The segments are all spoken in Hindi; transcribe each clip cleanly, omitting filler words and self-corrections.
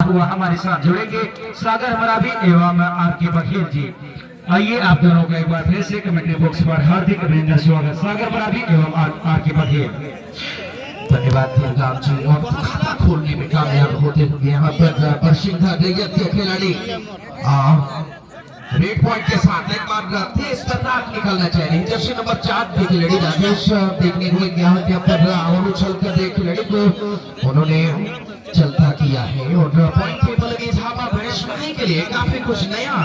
हुआ हमारे साथ जुड़ेंगे सागर मरावी एवं आर के बघेल जी। आइए आप दोनों का एक बार फिर से कमेंट्री बॉक्स पर हार्दिक अभिनंदन स्वागत सागर मरावी एवं आर के बघेल। धन्यवाद फिरगाम जी। और खाता खोलने में कामयाब होते हुए यहाँ पर बरसिंघा रैयत के खिलाड़ी रेड पॉइंट के साथ एक बार तेज तर्राक निकलना चाहिए। जर्सी नंबर 4 के खिलाड़ी राजेश देखने को यहाँ पर और उछल कर एक खिलाड़ी को उन्होंने चलता किया है और पॉइंट टेबल के झापा भैंसवाही के लिए काफी कुछ नया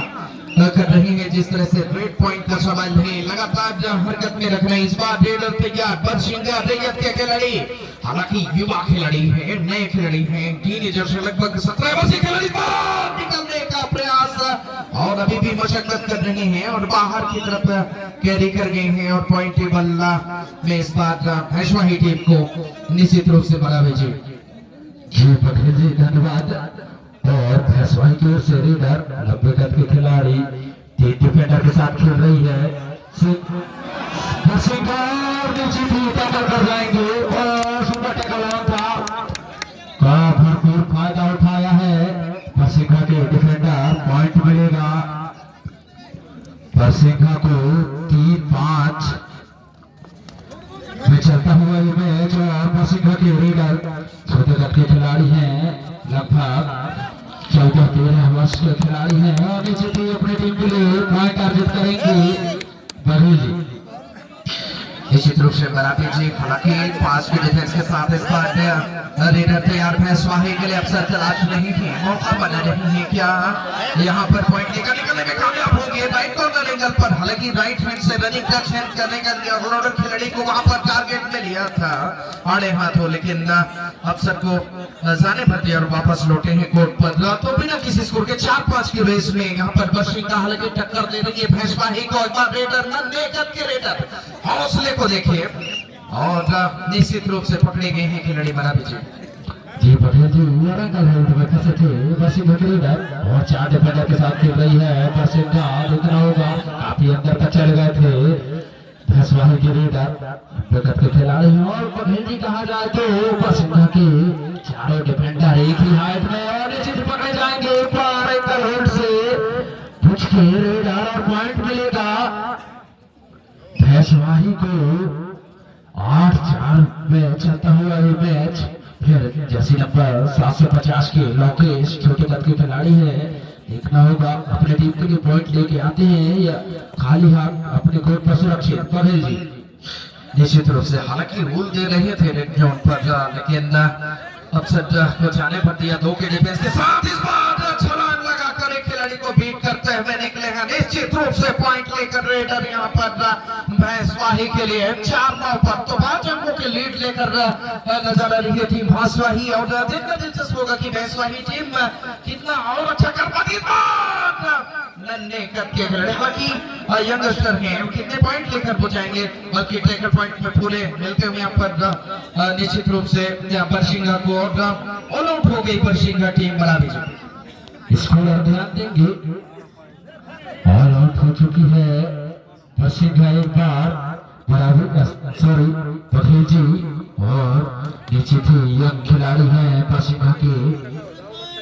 कर रही है। जिस तरह से रेड पॉइंट का सवाल है लगातार हरकत में रखना। इस बार रेडर तैयार बरसिंघा रैयत के खिलाड़ी, हालांकि युवा खिलाड़ी है, नए खिलाड़ी हैं, टीनेजर से लगभग 17 वर्षीय खिलाड़ी बाहर निकलने का प्रयास और अभी भी मशक्कत कर रहे हैं और बाहर की तरफ कैरी कर गए हैं और पॉइंट टेबल में इस बार भैंसवाही टीम को निश्चित रूप से बढ़ावे जी। जी बघेल जी धन्यवाद। और भैंसवाही की ओर से रेडर 90 कद के खिलाड़ी 3 डिफेंडर के साथ खेल रही है। टैकल कर जाएंगे और सुपर टैकल का भरपूर फायदा उठाया है। बरसिंघा के डिफेंडर पॉइंट मिलेगा बरसिंघा को 3-5 में चलता हुआ ये मैच। और बरसिंघा के रेडर छोटे कद के खिलाड़ी हैं, लगभग 14-13 वर्ष के खिलाड़ी हैं और निश्चित ही अपनी टीम के लिए पॉइंट अर्जित करेंगे बघेल जी। निश्चित रूप से बराबर जी। हालांकि पास के डिफेंस के साथ इस बार रेडर तैयार भैंसवाही के लिए अवसर तलाश नहीं थी, मौका बना रही है क्या यहाँ पर पॉइंट लेकर निकलने में कामयाब होंगे राइट कॉर्नर एंगल पर। हालांकि राइट हैंड से रनिंग टच हैंड करने का ऑलराउंडर खिलाड़ी को वहां पर टारगेट में लिया था आड़े हाथों, लेकिन अफसर को जाने भर दिया और वापस लौटे हैं कोर्ट पर। तो बिना किसी स्कोर के 4-5 की रेस में यहाँ पर बरसिंघा हालांकि टक्कर दे रही है भैंसवाही को। एक बार रेडर नन्हे कद के रेडर हौसले को देखिए और निश्चित रूप से पकड़े गए हैं खिलाड़ी बराबर जी। जी बघेल जी फंसे थे बरसिंघा के रेडर और 4 डिफेंडर के साथ खेल रही है बरसिंघा। देखना होगा काफी अंदर तक चले गए थे भैंसवाही के रेडर कद के खिलाड़ी हैं। और बघेल जी कहा जाए तो बरसिंघा के चारों डिफेंडर एक ही हाइट में और निश्चित पकड़े जाएंगे पर एंकल होल्ड से कुछ के रेडर और पॉइंट मिलेगा भैंसवाही को। 8-4 में चलता हुआ ये मैच। फिर जर्सी नंबर 750 के लोकेश छोटे कद के खिलाड़ी हैं, देखना होगा अपने टीम के लिए पॉइंट लेके आते हैं या खाली हाथ अपने कोर्ट पर सुरक्षित। बघेल जी निश्चित रूप से हालांकि रूल दे रहे थे रेड जोन पर, लेकिन अफसर को जाने पर दिया। 2 के डिफेंस के साथ इस बार छलांग लगाकर एक खिलाड़ी को बीट करते हुए निकले हैं। निश्चित रूप से पॉइंट लेकर रेडर यहाँ पर भैंसवाही के लिए 4-9 पर तो 5 अंकों के लीड लेकर नजर आ रही है टीम भैंसवाही। और देखना दिलचस्प होगा कि भैंसवाही टीम कितना और अच्छा कर पाती है। नन्हे कद के खिलाड़ी बाकी यंगस्टर हैं, कितने पॉइंट लेकर पहुंचाएंगे, बल्कि टेकर पॉइंट में पूरे मिलते हुए यहाँ पर निश्चित रूप से बरसिंघा को ऑल आउट हो गई बरसिंघा टीम बराबर। स्कोर ध्यान देंगे ऑल आउट हो चुकी है बरसिंघा एक बार बराबर सॉरी बघेल जी। और निश्चित ही यंग खिलाड़ी हैं बरसिंघा के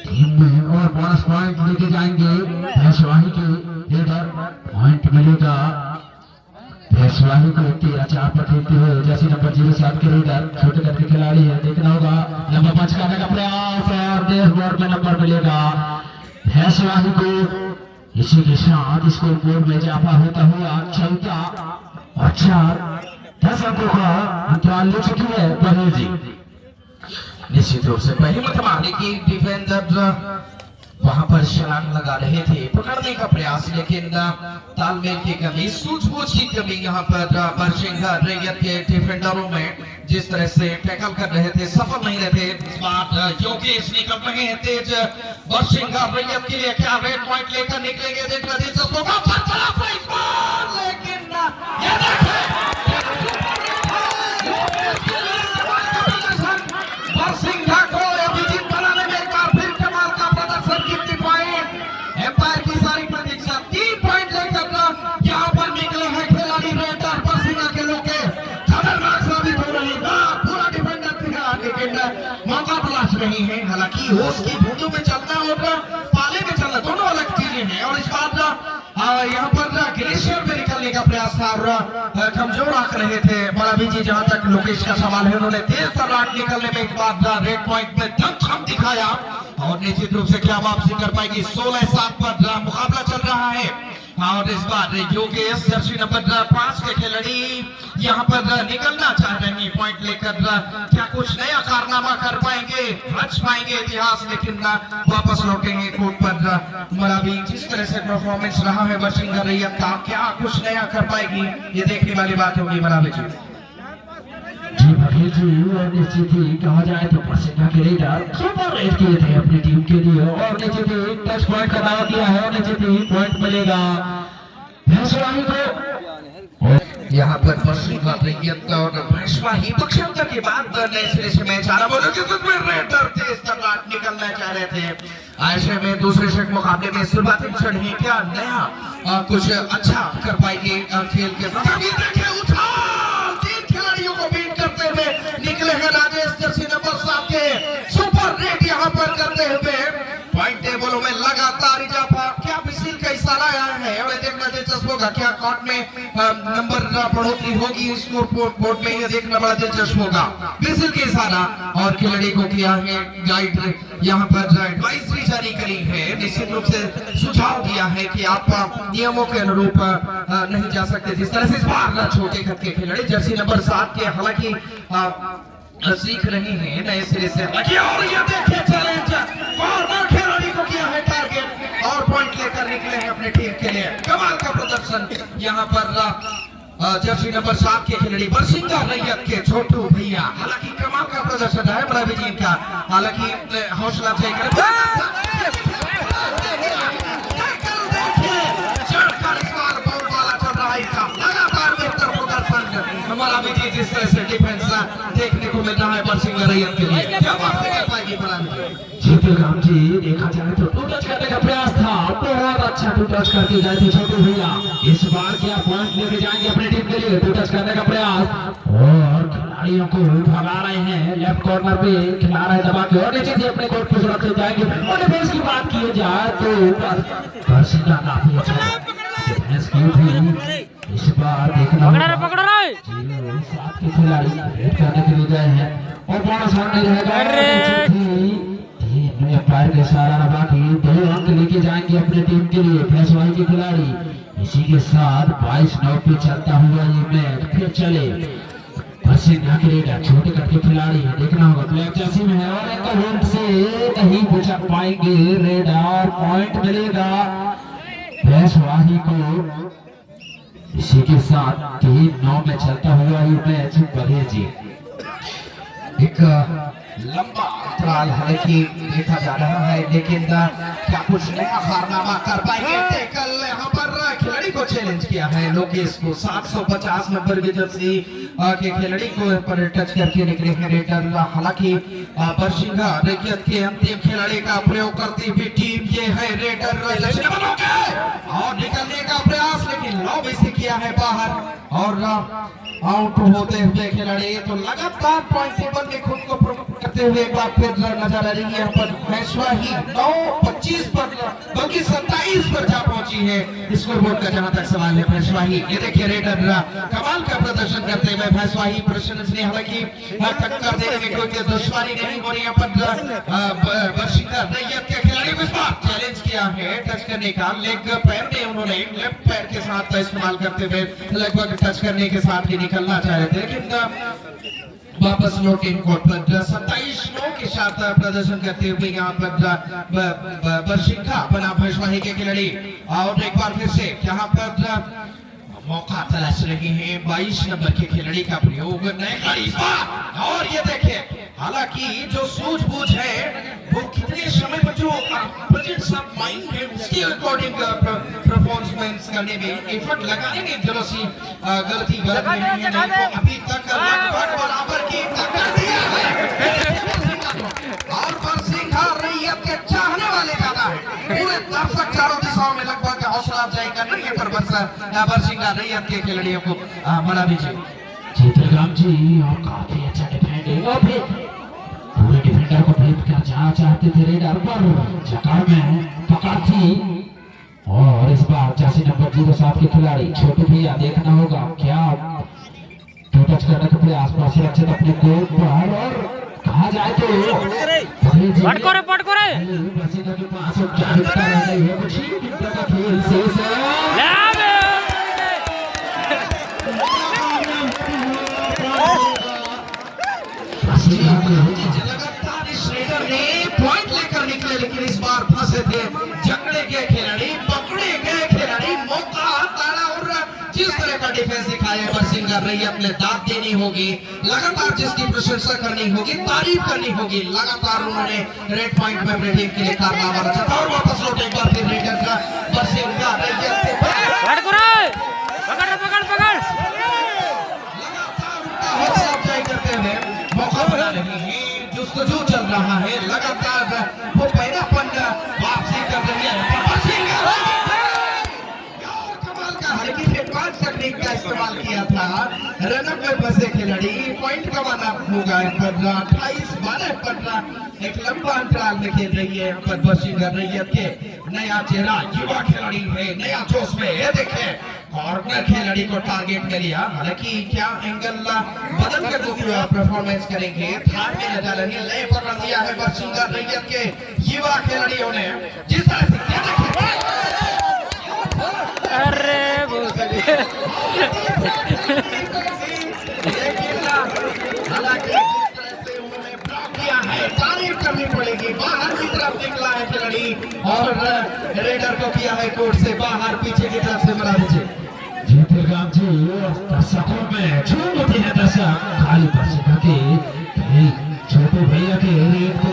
टीम में और बोनस पॉइंट लेके जाएंगे भैंसवाही के रेडर। पॉइंट मिलेगा भैंसवाही को 13-4 पर खेलते हुए जैसे नंबर 07 के रेडर छोटे कद के खिलाड़ी है। देखना होगा नंबर 5 करने का प्रयास और डैशबोर्ड में नंबर मिलेगा भैंसवाही को। इसी के साथ स्कोर बोर्ड में इजाफा होता हुआ 14 और 10 अंकों का अंतराल ले चुकी है बघेल जी। निश्चित रूप से पहली मतलब की डिफेंडर वहां पर छलांग लगा रहे थे पकड़ने का प्रयास, लेकिन तालमेल की कमी, सूझबूझ की कमी यहाँ पर बरसिंघा रैयत के डिफेंडरों में जिस तरह से टैकल कर रहे थे सफल नहीं रहे थे। इस बार योगेश निकल रहे हैं तेज बरसिंघा रैयत के लिए। क्या रेड पॉइंट लेकर निकलेंगे देखना दिलचस्प होगा। लेकिन ये बरसिंघा को अभिजीत बनाने में एक बार फिर कमाल का प्रदर्शन। कितनी पॉइंट एम्पायर की सारी प्रतीक्षा 3 पॉइंट लेकर यहाँ पर निकले हैं खिलाड़ी रेडर बरसिंघा के लोग खतरनाक साबित हो रहे हैं। पूरा डिफेंडर दिखा, लेकिन मौका तलाश नहीं है। हालांकि होश की बूंदों में चलना और पाले में चलना दोनों अलग चीजें हैं। और इस बार यहाँ पर ग्लेशियर में निकलने का प्रयास था और कमजोर आंक रहे थे बराबी जी। जहां तक लोकेश का सवाल है, उन्होंने तेज तर्राट निकलने में एक बार रेड पॉइंट में दम दिखाया और निश्चित रूप से क्या वापसी कर पाएगी। 16-7 पर मुकाबला चल रहा है और इस बार योगेश जर्सी नंबर 5 के खिलाड़ी यहाँ पर निकलना चाह रहे हैं पॉइंट लेकर। क्या कुछ नया कारनामा कर पाएंगे, रच पाएंगे इतिहास, लेकिन वापस लौटेंगे कोर्ट पर। मरावी जिस तरह से परफॉर्मेंस रहा है बरसिंगा रैयत का, क्या कुछ नया कर पाएगी, ये देखने वाली बात होगी मरावी जी। जी बघेल जी, और निश्चित ही कहा जाए तो बरसिंगा के लीडर सुपर रेड किए थे अपनी टीम के लिए और निश्चित ही टच पॉइंट का दावा किया है और निश्चित ही पॉइंट मिलेगा भैंसवाही को। यहाँ पर बरसिंगा रैयत और भैंसवाही पक्षांतर के बाद नए सिरे से मैच आ रहा है जिसमें रेडर तेज तर्राट निकलना चाह रहे थे। ऐसे में दूसरे सेट मुकाबले में शुरुआती क्षण ही क्या नया कुछ अच्छा कर पाएंगे खेल के को बीट करते हुए निकले हैं राजेश जर्सी नंबर 7 के सुपर रेड यहाँ पर करते हुए पॉइंट टेबलों में लगातार इजाफा। क्या मिसिल का इशारा आया है और देखना दिलचस्प होगा, क्या कोर्ट में नंबर बढ़ोतरी होगी स्कोर बोर्ड में, यह देखना बड़ा दिलचस्प होगा। मिसिल के इशारा और खिलाड़ी को किया है गाइड, यहाँ पर एडवाइजरी जारी करी है, निश्चित रूप से सुझाव दिया है कि आप नियमों के अनुरूप नहीं जा सकते। जिस तरह से इस बार छोटे कद के खिलाड़ी जर्सी नंबर 7 के हालांकि सीख रही हैं नए सिरे से। और ये देखिए चैलेंज खिलाड़ी को किया है टारगेट और पॉइंट लेकर निकले हैं अपने टीम के लिए। कमाल का प्रदर्शन यहाँ पर जर्सी नंबर 7 के खिलाड़ी बरसिंगा रैयत के छोटू भैया, हालांकि कमाल का प्रदर्शन है बराबी जी का, हालांकि हौसला अफजाई हमारा भी जिस तरह से डिफेंस देखने को मिल रहा है बरसिंगा रैयत के लिए, क्या बात कर पाएगी जीतूराम जी। देखा जाए तो टू टच करने का प्रयास था, बहुत अच्छा टू टच करके गए थे छोटू भैया। इस बार क्या पॉइंट लेके जाएंगे अपनी टीम के लिए, टू टच करने का प्रयास और खिलाड़ियों को भगा रहे हैं लेफ्ट कॉर्नर पे, खिला रहे दबा के और नीचे से अपने कोर्ट पे सुरक्षित जाएंगे। और डिफेंस की बात की जाए तो बरसिंगा काफी अच्छा डिफेंस की थी। इस बार देखना पकड़ रहा है 7 के खिलाड़ी रेड करने के लिए गए हैं और बड़ा सामने रहेगा पैर के इशारा बाकी 2 अंक लेके जाएंगे अपने टीम के लिए भैंसवाही के खिलाड़ी। इसी के साथ 22-9 पे चलता हुआ ये मैच फिर चले। बरसिंगा के लीडर छोटे कद के खिलाड़ी देखना होगा ब्लैक जर्सी में है और एक हिंट से नहीं बचा पाएंगे, रेडर पॉइंट मिलेगा भैंसवाही को। इसी के साथ 3-9 में चलता हुआ ये मैच बघेल जी। एक लंबा अंतराल हालांकि देखा जा रहा है, लेकिन क्या कुछ नया कारनामा कर पाएंगे। कल यहाँ पर खिलाड़ी को चैलेंज किया है लोकेश को, 750 नंबर की जर्सी के खिलाड़ी को पर टच करके निकले हैं रेडर। हालांकि बरसिंगा रैयत के अंतिम खिलाड़ी का प्रयोग करती हुई टीम ये है रेडर और निकलने का प्रयास, लेकिन लॉबी से किया है बाहर और आउट होते हुए खिलाड़ी। तो लगातार पॉइंट टेबल में खुद को प्रमोट करते हुए एक बार फिर नजर आ रही है यहाँ पर भैंसवाही 9-25 पर बल्कि 27 पर जा पहुंची है स्कोरबोर्ड का जहां तक सवाल है। भैंसवाही ये देखिए रेडर कमाल का प्रदर्शन करते हुए भैंसवाही प्रश्न हालांकि टक्कर देने में कोई दुश्वारी नहीं हो रही। यहाँ पर बरसिंगा रैयत के खिलाड़ी को इस बार चैलेंज किया है टच करने का, लेग पैर में उन्होंने लेफ्ट पैर के साथ इस्तेमाल करते हुए लगभग टच करने के साथ ही निकलना चाह रहे थे, लेकिन वापस लौटे कोर्ट पर 27-9 के साथ प्रदर्शन करते हुए यहाँ पर बरसिंगा बना भैंसवाही के खिलाड़ी। और एक बार फिर से यहाँ पर मौका तलाश रहे हैं 22 नंबर के खिलाड़ी का प्रयोग नए खिलाड़ी और ये देखिए हालांकि जो सूझबूझ है वो कितने समय में जो प्रेजेंस ऑफ माइंड है उसके अकॉर्डिंग परफॉर्मेंस करने में एफर्ट लगाने में जरा सी गलती गलत नहीं है। तो अभी तक लगभग बराबर की टक्कर दिया है और बरसिंगा रैयत के चाहने वाले ज्यादा है, पूरे दर्शक चारों दिशाओं में लगभग हौसला अफजाई कर रही है पर बरसिंगा रैयत के खिलाड़ियों को बड़ा दीजिए। जीतूराम जी और काफी अच्छा डिफेंडिंग और फिर पूरे डिफेंडर को जीत का चाहते थे रेडर पर जगह में पकड़ थी। और इस बार जर्सी नंबर 07 के खिलाड़ी छोटू भैया देखना होगा क्या टच करने का प्रयास पर सुरक्षित अपने कोर्ट पर और कहा जाए तो पट करे बसीना के पास जागरूकता रह गई है कुछ ही मिनटों का खेल शेष है। लगातार इस रेडर ने पॉइंट लेकर निकले, लेकिन इस बार फंसे थे, जकड़े गए खिलाड़ी, पकड़े गए खिलाड़ी, मौका ताड़ा और जिस तरह का डिफेंस दिखाया बर्सिंग कर रही है, अपने दांत देनी होगी, लगातार जिसकी प्रशंसा करनी होगी, तारीफ करनी होगी। लगातार उन्होंने रेड पॉइंट में अपने टीम के लिए कारनामा रचा था और वापस लौटे एक बार फिर रेडर का बर्सिंग कर रही है। करते हुए मौका बना रही है, जुस्तजू चल रहा है, लगातार वो पहलापन वापसी कर रही है। कमाल का हल्की एडवांस तकनीक का इस्तेमाल किया था, रनअप में फंसे खिलाड़ी पॉइंट कमाना होगा। 28-12-15 एक लंबा अंतराल में खेल रही है, बदमाशी कर रही है के नया चेहरा युवा खिलाड़ी है, नया जोश में है। देखे कॉर्नर खिलाड़ी को टारगेट कर लिया, हालांकि क्या एंगल बदल कर जो परफॉर्मेंस करेंगे, थार में नजर रही है, लय पर दिया है बर्सिंग कर रही है के युवा खिलाड़ियों ने जिस तरह से हालांकि उन्होंने ब्लॉक किया है, तारीफ करनी पड़ेगी। बाहर की तरफ निकला है खिलाड़ी और रेडर को किया है कोर्ट से बाहर, पीछे की तरफ से मरा दीजिए। जीतेगा जी दर्शकों में झूम उठी है दर्शक खाली दर्शकों के छोटे भैया के रेट को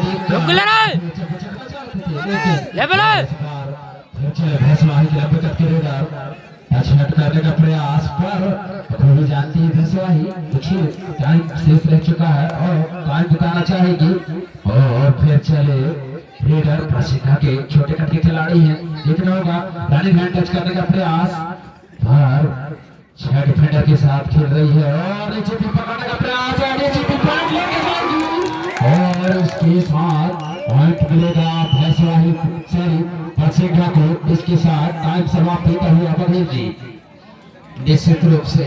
हेड करने का प्रयास पर खूबी जानती है भैंसवाही कुछ टाइम शेष रह चुका है और टाइम बिताना चाहेगी। और फिर चले रेडर प्रशिका के छोटे कट के खिलाड़ी हैं, देखना होगा रनिंग हैंड टच करने का प्रयास पर 6 डिफेंडर के साथ खेल रही है और नीचे भी पकड़ने का प्रयास है, नीचे भी पॉइंट लेके जाएगी और उसके साथ पॉइंट मिलेगा भैंसवाही से प्रशिका को। इसके साथ टाइम समाप्त होता हुआ बघेल जी निश्चित रूप से